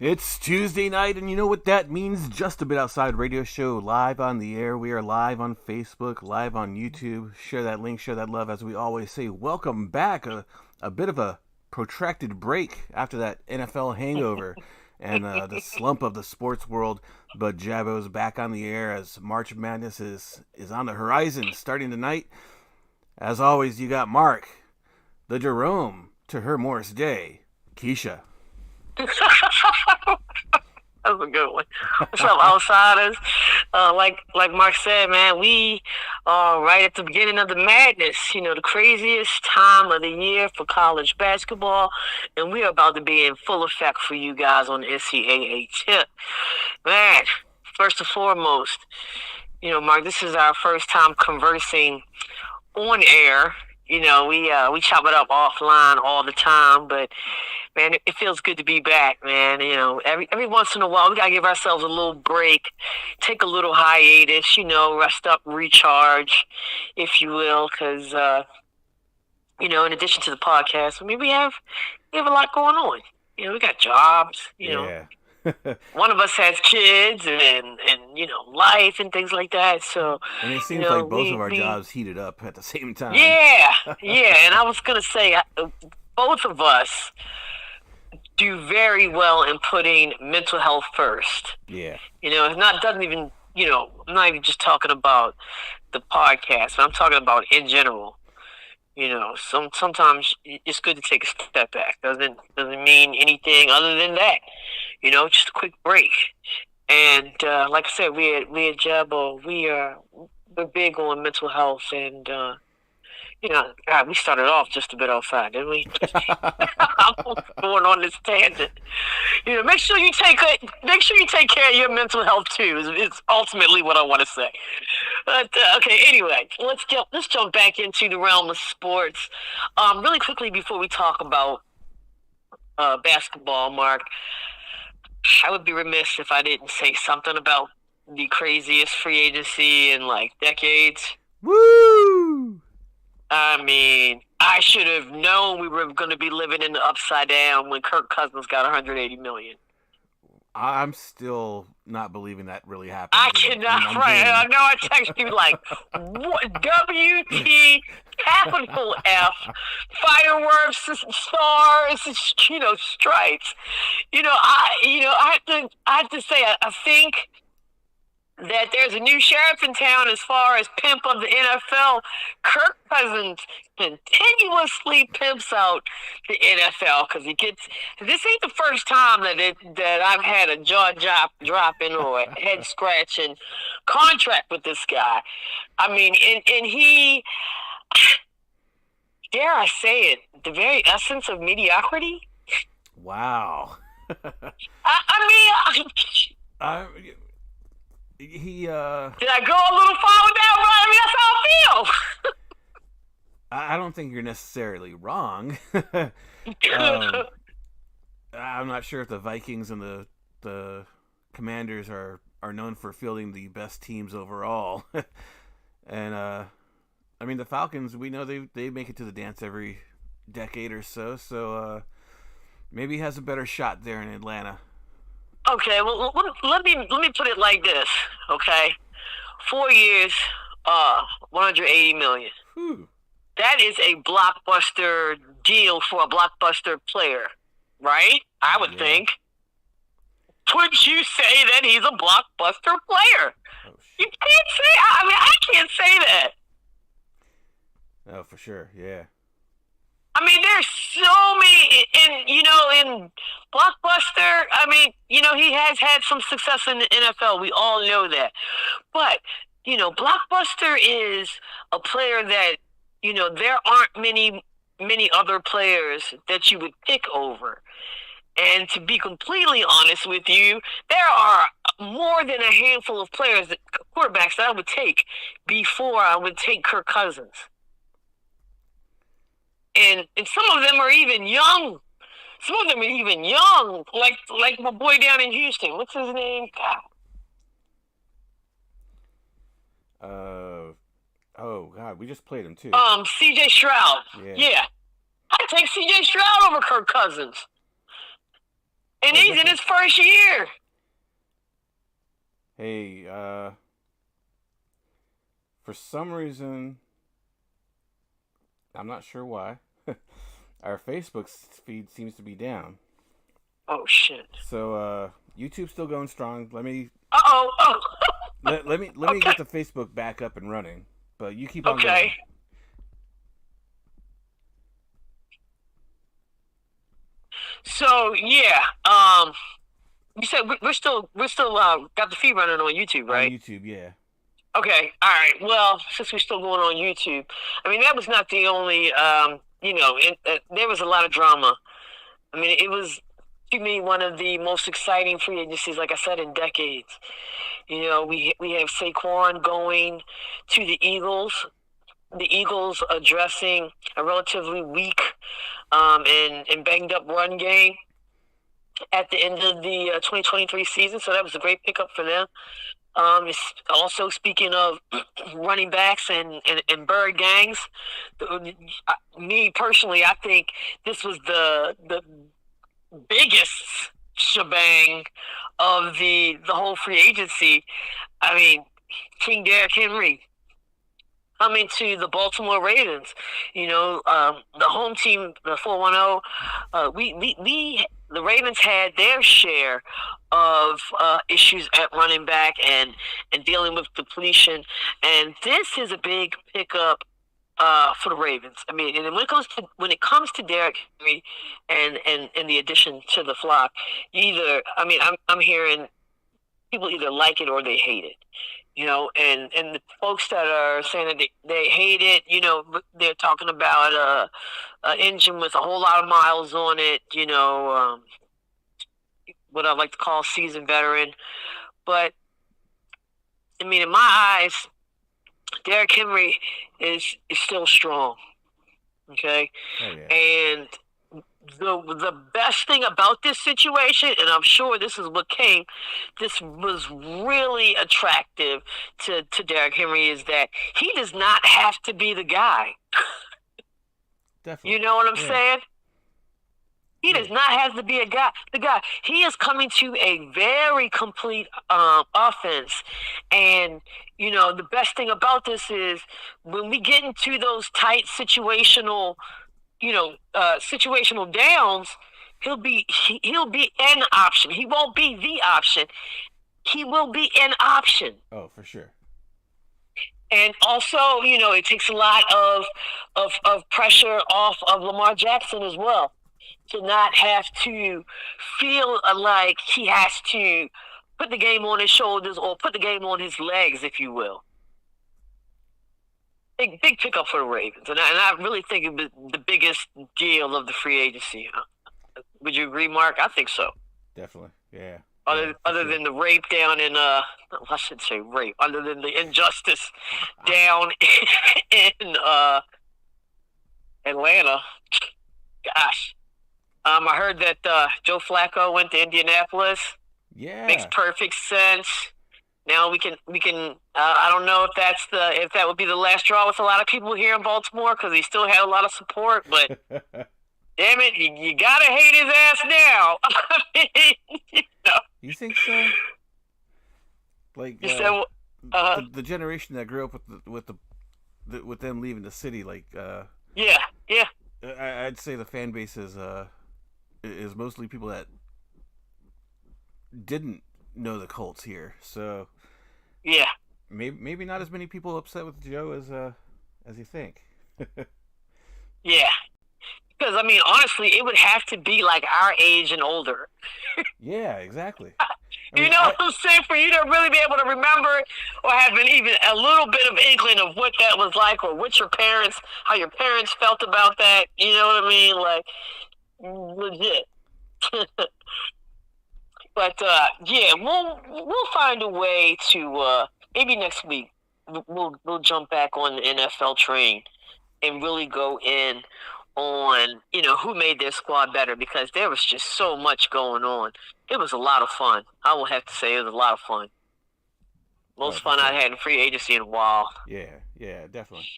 It's Tuesday night, and you know what that means? Just a bit outside radio show live on the air. We are live on Facebook, live on YouTube. Share that link, share that love. As we always say, welcome back. A bit of a protracted break after that NFL hangover and the slump of the sports world. But JABO's back on the air as March Madness is on the horizon starting tonight. As always, you got Mark, the Jerome, to her Morris Day, Keisha. That's a good one. What's up, outsiders? Like Mark said, man, we are right at the beginning of the madness. You know, the craziest time of the year for college basketball, and we are about to be in full effect for you guys on the NCAA tip. Man, first and foremost, you know, Mark, this is our first time conversing on air. You know, we chop it up offline all the time, but man, it feels good to be back, man. You know, every once in a while, we gotta give ourselves a little break, take a little hiatus, you know, rest up, recharge, if you will, because you know, in addition to the podcast, I mean, we have a lot going on. You know, we got jobs. You know, one of us has kids and you know, life and things like that. So and it seems like both of our jobs heated up at the same time. Yeah. And I was gonna say, both of us do very well in putting mental health first. Yeah. You know, doesn't even, you know, I'm not even just talking about the podcast, but I'm talking about in general. You know, sometimes it's good to take a step back. Doesn't mean anything other than that. You know, just a quick break. And like I said, we at JABO, we're big on mental health, and you know, God, we started off just a bit outside, didn't we? I'm going on this tangent. You know, make sure you take care of your mental health too. Is ultimately what I want to say. But okay, anyway, let's jump back into the realm of sports. Really quickly before we talk about basketball, Mark, I would be remiss if I didn't say something about the craziest free agency in like decades. Woo! I mean, I should have known we were going to be living in the upside down when Kirk Cousins got $180 million. I'm still not believing that really happened. I cannot. Right? I know. I text you like WT capital F fireworks stars, you know, stripes. You know, I have to say, I think that there's a new sheriff in town as far as pimp of the NFL. Kirk Cousins continuously pimps out the NFL because he gets. This ain't the first time that I've had a jaw dropping or a head scratching contract with this guy. I mean, and he, dare I say it, the very essence of mediocrity. Wow. I mean. He Did I go a little far with that, Ryan? I mean, that's how I feel. I don't think you're necessarily wrong. I'm not sure if the Vikings and the Commanders are known for fielding the best teams overall. And I mean, the Falcons, we know they make it to the dance every decade or so. So maybe he has a better shot there in Atlanta. Okay, well, let me put it like this. Okay, 4 years, $180 million. That is a blockbuster deal for a blockbuster player, right? I would think. Would you say that he's a blockbuster player? Oh, you can't say. I mean, I can't say that. Oh, for sure, yeah. I mean, there's so many, in blockbuster. I mean, you know, he has had some success in the NFL. We all know that. But, you know, blockbuster is a player that, you know, there aren't many other players that you would pick over. And to be completely honest with you, there are more than a handful of quarterbacks that I would take before I would take Kirk Cousins. And some of them are even young. Like my boy down in Houston. What's his name? Oh God, we just played him too. C.J. Stroud. Yeah. I'd take C.J. Stroud over Kirk Cousins. And he's in his first year. Hey, for some reason, I'm not sure why, our Facebook feed seems to be down. Oh shit. So YouTube's still going strong. Let me Oh. let me get the Facebook back up and running. But you keep on going. Okay. So yeah, you said we're still got the feed running on YouTube, right? On YouTube, yeah. Okay, all right. Well, since we're still going on YouTube, I mean that was not the only. There was a lot of drama. I mean, it was to me one of the most exciting free agencies, like I said, in decades. You know, we have Saquon going to the Eagles. The Eagles addressing a relatively weak and banged up run game at the end of the 2023 season, so that was a great pickup for them. It's also speaking of running backs and bird gangs. Me personally, I think this was the biggest shebang of the whole free agency. I mean, King Derrick Henry coming to the Baltimore Ravens. You know, the home team, the 410. The Ravens had their share of issues at running back and dealing with depletion, and this is a big pickup for the Ravens. I mean, and when it comes to Derrick Henry and the addition to the flock, I'm hearing people either like it or they hate it. You know, and the folks that are saying that they hate it, you know, they're talking about an engine with a whole lot of miles on it, you know, what I like to call seasoned veteran. But, I mean, in my eyes, Derrick Henry is still strong, okay? Oh, yeah. And the best thing about this situation, and I'm sure this was really attractive to Derrick Henry, is that he does not have to be the guy. Definitely. You know what I'm saying? He does not have to be the guy. He is coming to a very complete offense. And, you know, the best thing about this is when we get into those tight situational downs, he'll be an option. He won't be the option. He will be an option. Oh, for sure. And also, you know, it takes a lot of pressure off of Lamar Jackson as well, to not have to feel like he has to put the game on his shoulders or put the game on his legs, if you will. Big pickup for the Ravens, and I really think it was the biggest deal of the free agency. Would you agree, Mark? I think so. Definitely, yeah. Other than the rape down in I shouldn't say rape. Other than the injustice down in Atlanta. Gosh, I heard that Joe Flacco went to Indianapolis. Yeah, makes perfect sense. Now we can. I don't know if that would be the last straw with a lot of people here in Baltimore, because he still had a lot of support. But damn it, you gotta hate his ass now. You think so? Like the generation that grew up with them leaving the city, like yeah. I'd say the fan base is mostly people that didn't know the Colts here, so yeah, maybe not as many people upset with Joe as you think. Yeah, because I mean, honestly, it would have to be like our age and older. Yeah, exactly. You know what I'm saying? For you to really be able to remember or have even a little bit of inkling of what that was like, or how your parents felt about that. You know what I mean? Like, legit. But yeah, we'll find a way to maybe next week we'll jump back on the NFL train and really go in on, you know, who made their squad better, because there was just so much going on. It was a lot of fun. I will have to say it was a lot of fun. Most fun I've had in free agency in a while. Yeah, definitely.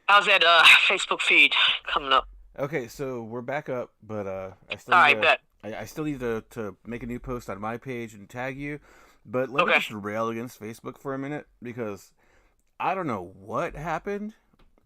How's that Facebook feed coming up? Okay, so we're back up, but I still I still need to make a new post on my page and tag you. But let me Okay. just rail against Facebook for a minute because I don't know what happened,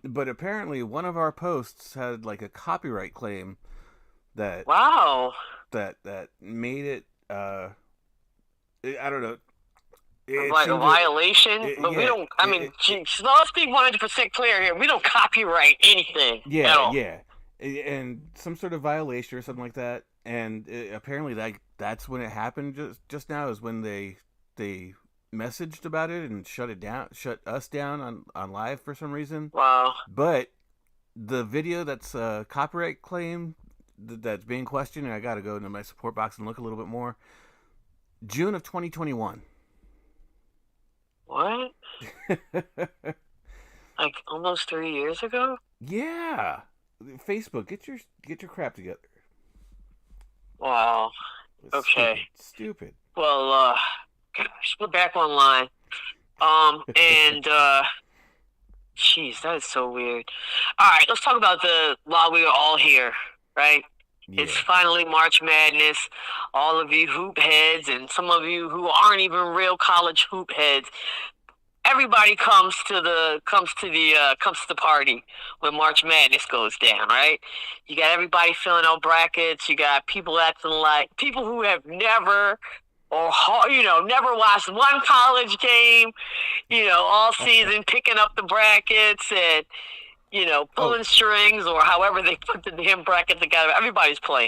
but apparently one of our posts had like a copyright claim that Wow. that made it. I don't know. It Like a seemed to. violation, but we Yeah. don't. I mean, geez, let's be 100% clear here. We don't copyright anything at Yeah. all. Yeah. And some sort of violation or something like that. And apparently that's when it happened. Just now is when they messaged about it and shut us down on live for some reason. Wow. But the video that's copyright claim that's being questioned, and I got to go into my support box and look a little bit more. June of 2021. What? Like almost 3 years ago? Yeah, Facebook, get your crap together. Wow. It's Okay. stupid. Well, gosh, we're back online. And jeez, that is so weird. All right, let's talk about while we are all here, right? Yeah. It's finally March Madness. All of you hoop heads and some of you who aren't even real college hoop heads, everybody comes to the party when March Madness goes down, right? You got everybody filling out brackets. You got people acting like people who have never never watched one college game, all season, picking up the brackets and pulling strings or however they put the damn bracket together. Everybody's playing.